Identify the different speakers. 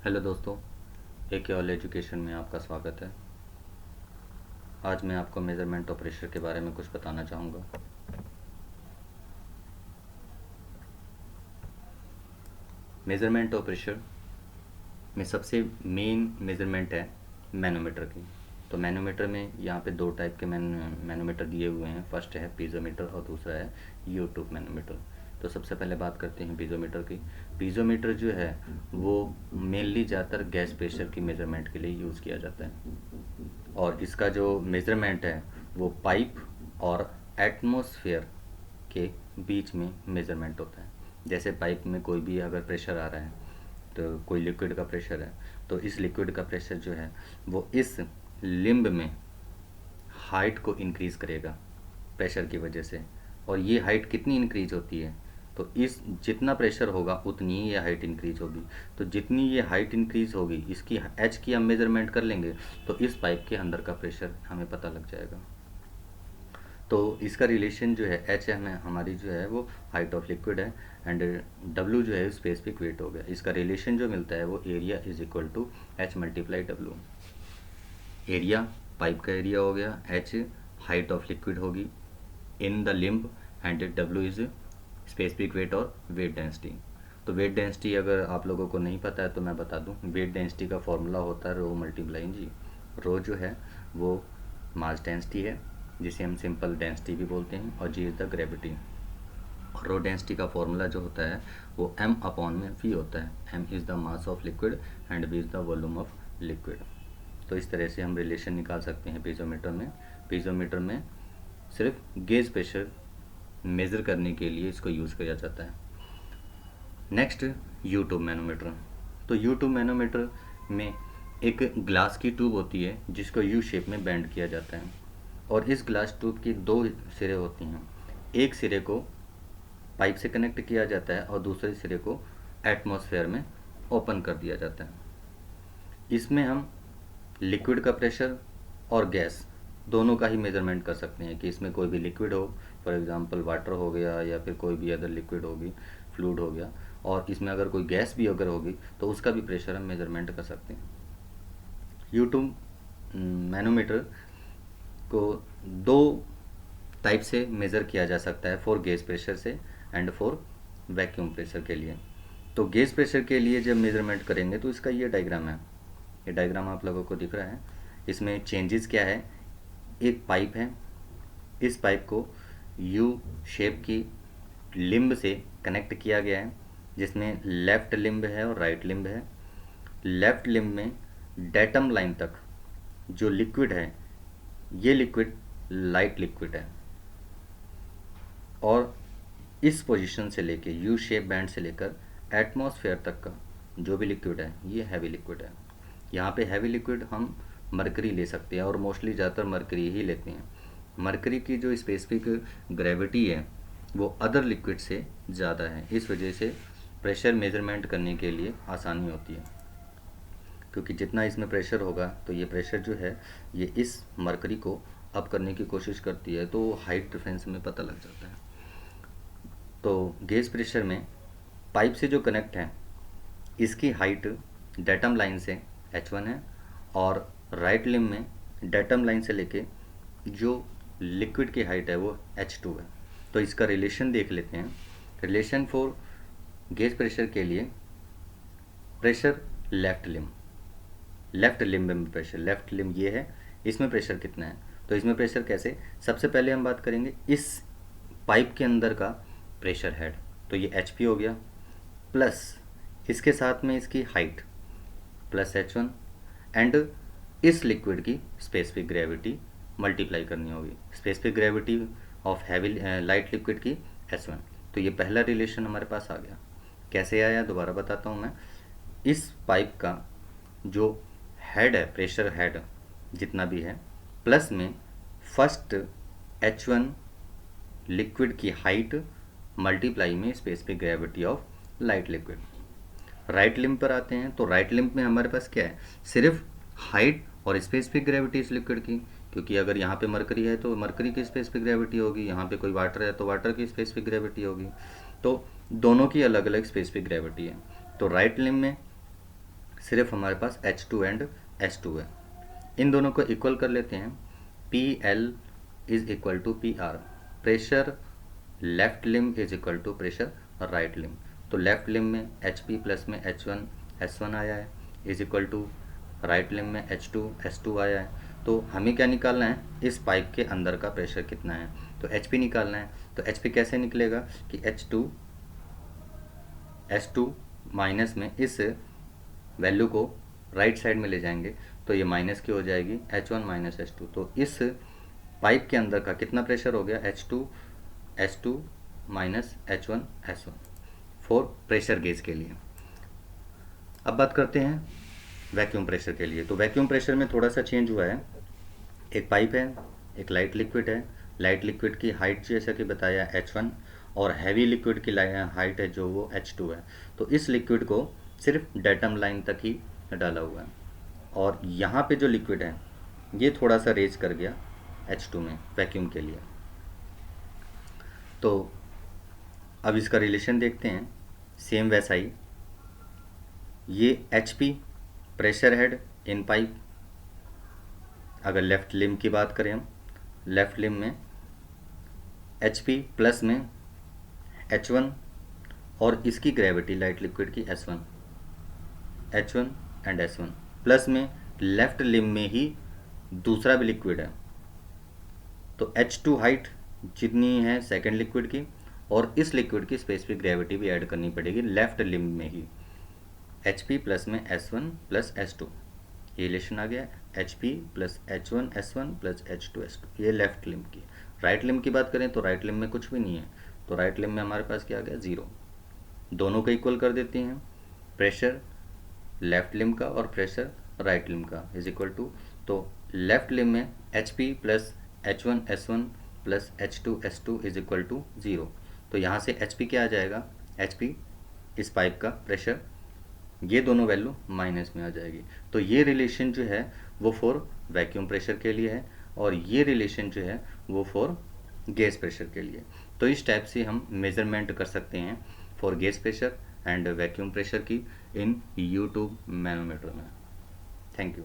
Speaker 1: Hello दोस्तों, एक all education में आपका स्वागत है। आज मैं आपको मेज़रमेंट ऑफ प्रेशर के बारे में कुछ बताना चाहूँगा। मेज़रमेंट ऑफ प्रेशर में सबसे मेन मेज़रमेंट है मैनोमीटर की। तो मैनोमीटर में यहाँ पे दो टाइप के मैनोमीटर दिए हुए हैं। फर्स्ट है पीज़ोमीटर और दूसरा है यू ट्यूब मैनोमीटर। तो सबसे पहले बात करते हैं पीज़ोमीटर की। पीज़ोमीटर जो है वो मेनली ज़्यादातर गैस प्रेशर की मेज़रमेंट के लिए यूज़ किया जाता है, और इसका जो मेज़रमेंट है वो पाइप और एटमॉस्फेयर के बीच में मेज़रमेंट होता है। जैसे पाइप में कोई भी अगर प्रेशर आ रहा है, तो कोई लिक्विड का प्रेशर है, तो इस लिक्विड का प्रेशर जो है वो इस लिम्ब में हाइट को इंक्रीज़ करेगा प्रेशर की वजह से। और ये हाइट कितनी इंक्रीज होती है, तो इस जितना प्रेशर होगा उतनी ही ये हाइट इंक्रीज होगी। तो जितनी ये हाइट इंक्रीज होगी, इसकी एच की हम मेज़रमेंट कर लेंगे तो इस पाइप के अंदर का प्रेशर हमें पता लग जाएगा। तो इसका रिलेशन जो है एच है, हमें हमारी जो है वो हाइट ऑफ लिक्विड है, एंड डब्ल्यू जो है स्पेसिफिक वेट हो गया। इसका रिलेशन जो मिलता है वो area is equal to H multiply W. Area pipe का एरिया हो गया, एच हाइट ऑफ लिक्विड होगी in the limb, and W is specific weight और वेट डेंसिटी। तो वेट डेंसिटी अगर आप लोगों को नहीं पता है तो मैं बता दूं, वेट डेंसिटी का फॉर्मूला होता है रो मल्टीप्लाई जी। रो जो है वो मास डेंसिटी है, जिसे हम सिंपल डेंसिटी भी बोलते हैं, और जी इज़ द ग्रेविटी। और रो डेंसिटी का फॉर्मूला जो होता है वो m अपॉन में v होता है। m is the mass of liquid and v is the volume of liquid. तो इस तरह से हम रिलेशन निकाल सकते हैं पीज़ोमीटर में। पीज़ोमीटर में सिर्फ गेज प्रेशर मेज़र करने के लिए इसको यूज़ किया जाता है। Next you tube manometer. तो यू ट्यूब मैनोमीटर में एक ग्लास की ट्यूब होती है जिसको यू शेप में बेंड किया जाता है, और इस ग्लास ट्यूब की दो सिरे होती हैं। एक सिरे को पाइप से कनेक्ट किया जाता है और दूसरे सिरे को एटमॉस्फेयर में ओपन कर दिया जाता है। इसमें हम लिक्विड का प्रेशर और गैस दोनों का ही मेज़रमेंट कर सकते हैं कि इसमें कोई भी लिक्विड हो, फॉर एग्जांपल वाटर हो गया या फिर कोई भी अदर लिक्विड होगी, फ्लूइड हो गया, और इसमें अगर कोई गैस भी अगर होगी तो उसका भी प्रेशर हम मेज़रमेंट कर सकते हैं। यू ट्यूब मैनोमीटर को दो टाइप से मेज़र किया जा सकता है, फॉर गेज प्रेशर से एंड फॉर वैक्यूम प्रेशर के लिए। तो गेज प्रेशर के लिए जब मेज़रमेंट करेंगे तो इसका ये डायग्राम है। ये डायग्राम आप लोगों को दिख रहा है। इसमें चेंजेस क्या है, एक पाइप है, इस पाइप को यू शेप की लिम्ब से कनेक्ट किया गया है, जिसमें लेफ़्ट लिम्ब है और राइट लिम्ब है। लेफ़्ट लिम्ब में डेटम लाइन तक जो लिक्विड है, ये लिक्विड लाइट लिक्विड है, और इस पोजीशन से लेके यू शेप बैंड से लेकर एटमॉस्फेयर तक का जो भी लिक्विड है ये हैवी लिक्विड है। यहाँ पे हैवी लिक्विड हम मरकरी ले सकते हैं, और मोस्टली ज़्यादातर मरकरी ही लेते हैं। मरकरी की जो स्पेसिफिक ग्रेविटी है वो अदर लिक्विड से ज़्यादा है, इस वजह से प्रेशर मेज़रमेंट करने के लिए आसानी होती है, क्योंकि जितना इसमें प्रेशर होगा तो ये प्रेशर जो है ये इस मरकरी को अप करने की कोशिश करती है, तो हाइट डिफरेंस में पता लग जाता है। तो गेज प्रेशर में पाइप से जो कनेक्ट है इसकी हाइट डेटम लाइन से h1 है, और राइट लिम्ब में डेटम लाइन से लेके जो लिक्विड की हाइट है वो h2 है। तो इसका रिलेशन देख लेते हैं। रिलेशन फॉर गेज प्रेशर के लिए, प्रेशर लेफ्ट लिम्ब में प्रेशर, लेफ्ट लिम्ब ये है, इसमें प्रेशर कितना है, तो इसमें प्रेशर कैसे, सबसे पहले हम बात करेंगे इस पाइप के अंदर का प्रेशर हेड, तो ये HP हो गया, प्लस इसके साथ में इसकी हाइट प्लस h1, एंड इस लिक्विड की स्पेसिफिक ग्रेविटी मल्टीप्लाई करनी होगी, specific gravity of heavy light liquid की S1। तो ये पहला रिलेशन हमारे पास आ गया। कैसे आया दोबारा बताता हूँ मैं। इस पाइप का जो हेड है, प्रेशर हेड जितना भी है, प्लस में फर्स्ट h1 लिक्विड की हाइट मल्टीप्लाई में specific gravity of light liquid. Right limb पर आते हैं, तो राइट लिम्ब में हमारे पास क्या है, सिर्फ हाइट और स्पेसिफिक ग्रेविटी इस लिक्विड की, क्योंकि अगर यहाँ पे मरकरी है तो मरकरी की स्पेसिफिक ग्रेविटी होगी, यहाँ पे कोई वाटर है तो वाटर की स्पेसिफिक ग्रेविटी होगी, तो दोनों की अलग अलग स्पेसिफिक ग्रेविटी है। तो राइट लिम्ब में सिर्फ हमारे पास H2 एंड S2 है। इन दोनों को इक्वल कर लेते हैं। PL is equal to PR, pressure left limb is equal to pressure right limb. तो लेफ्ट लिम्ब में HP प्लस में H1 S1 आया है is equal to right limb में H2 S2 आया है। तो हमें क्या निकालना है, इस पाइप के अंदर का प्रेशर कितना है, तो HP निकालना है। तो HP कैसे निकलेगा कि H2 S2 माइनस में इस वैल्यू को राइट साइड में ले जाएंगे तो ये माइनस की हो जाएगी H1 माइनस S2। तो इस पाइप के अंदर का कितना प्रेशर हो गया, H2 S2 minus H1 S1 for pressure gauge के लिए। अब बात करते हैं वैक्यूम प्रेशर के लिए। तो वैक्यूम प्रेशर में थोड़ा सा चेंज हुआ है। एक पाइप है, एक लाइट लिक्विड है। लाइट लिक्विड की हाइट जैसा कि बताया H1 और हैवी लिक्विड की हाइट है जो वो H2 है। तो इस लिक्विड को सिर्फ डेटम लाइन तक ही डाला हुआ है और यहाँ पे जो लिक्विड है ये थोड़ा सा रेज कर गया H2 में वैक्यूम के लिए। तो अब इसका रिलेशन देखते हैं, सेम वैसा ही। ये HP pressure head in pipe, अगर लेफ़्ट लिम्ब की बात करें हम, लेफ़्ट लिम्ब में HP प्लस में H1 और इसकी ग्रेविटी लाइट लिक्विड की S1, H1 and S1 plus में लेफ़्ट लिम्ब में ही दूसरा भी लिक्विड है। तो H2 हाइट जितनी है सेकेंड लिक्विड की और इस लिक्विड की स्पेसिफिक ग्रेविटी भी ऐड करनी पड़ेगी लेफ़्ट लिम्ब में ही। HP प्लस में S1 प्लस S2, ये रिलेशन आ गया HP plus H1 S1 plus H2 S2, ये लेफ्ट लिम्ब की। राइट लिम्ब की बात करें तो राइट लिम्ब में कुछ भी नहीं है, तो राइट लिम्ब में हमारे पास क्या आ गया, 0। दोनों को इक्वल कर देते हैं, प्रेशर लेफ्ट लिम्ब का और प्रेशर राइट लिम्ब का इज इक्वल टू, तो लेफ्ट लिम्ब में HP plus H1 S1 plus H2 S2 is equal to 0। तो यहाँ से HP क्या आ जाएगा, HP इस पाइप का प्रेशर, ये दोनों वैल्यू माइनस में आ जाएगी। तो ये रिलेशन जो है वो फॉर वैक्यूम प्रेशर के लिए है और ये रिलेशन जो है वो फॉर गैस प्रेशर के लिए। तो इस टाइप से हम मेज़रमेंट कर सकते हैं for gas pressure and vacuum pressure की इन U2 मैनोमीटर में। Thank you.